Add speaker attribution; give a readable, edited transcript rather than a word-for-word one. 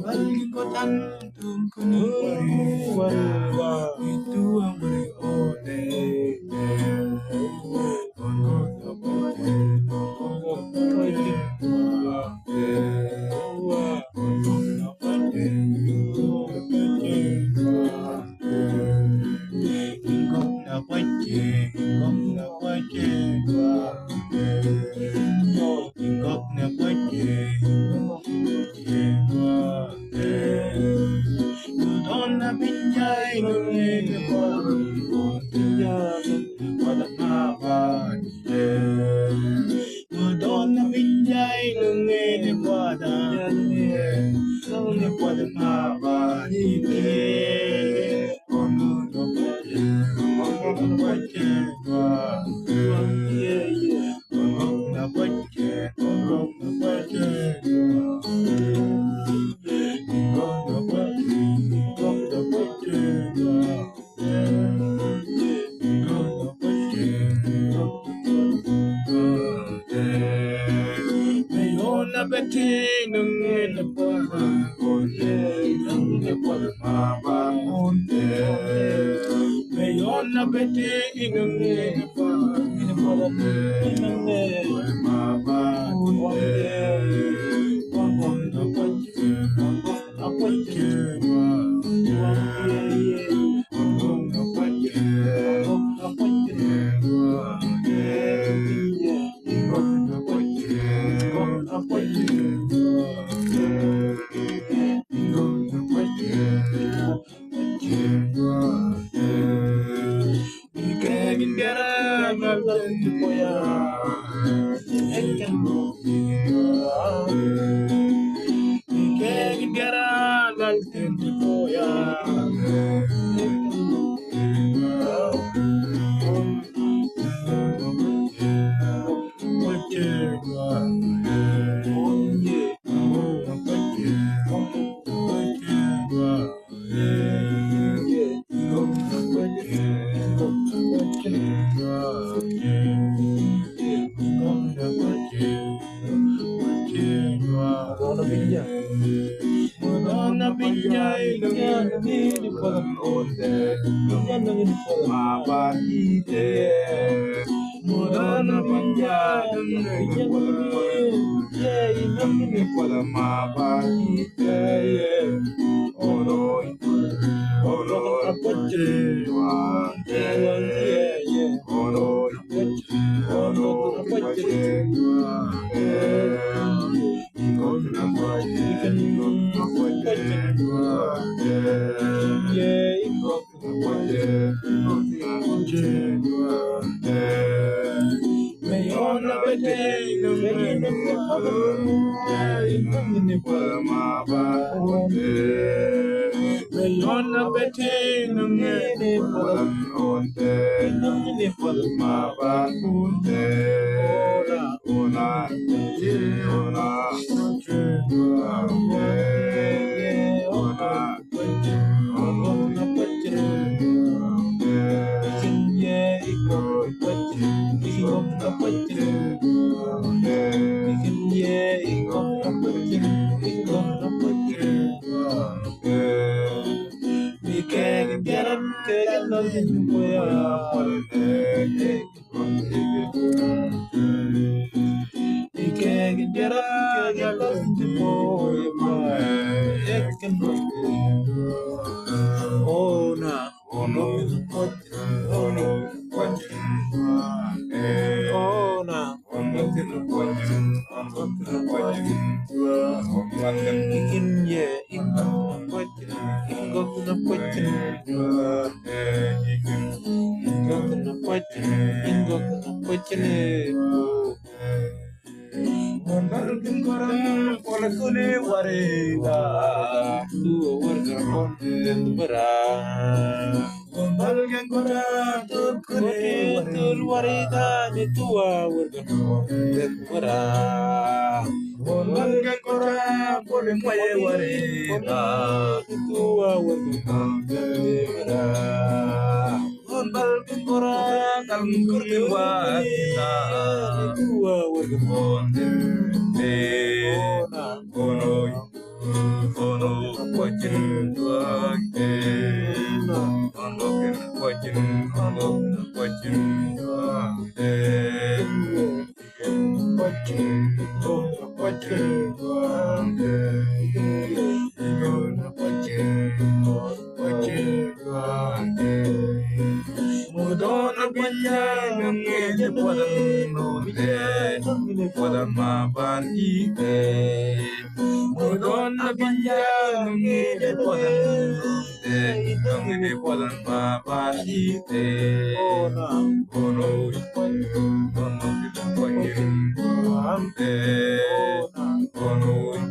Speaker 1: Bagi kotan tum kuni wari itu ang beri one kongo kapote kongo kapote kongo kapote ingkong kapote ingkong kapote ingkong kapote Dona pinjai nunge pada kapan Dona pinjai nunge pada kapan Kono no pace kono no pace kono no pace kono no pace Beti nungin pada konde nungin pada mabangunde Meyona beti nungin pada nungin mabangunde Kongon apache apache Kongon apache apache Mudana pinjai nungin di palang onde nungin di palang mabahite Mudana pinjai nungin di palang mabahite Oro apache Oro apache Meyona beti nungene palanonte nungene palmabangunte ona ona Muton bal kora kal kurti wakina Bonde Ono wajin duake Ondokin wajin duake Wajin duake Mudona binya ngeje padan nute padan maban ite Mudona binya ngeje padan nute ngeje padan maban ite Ono ante Ono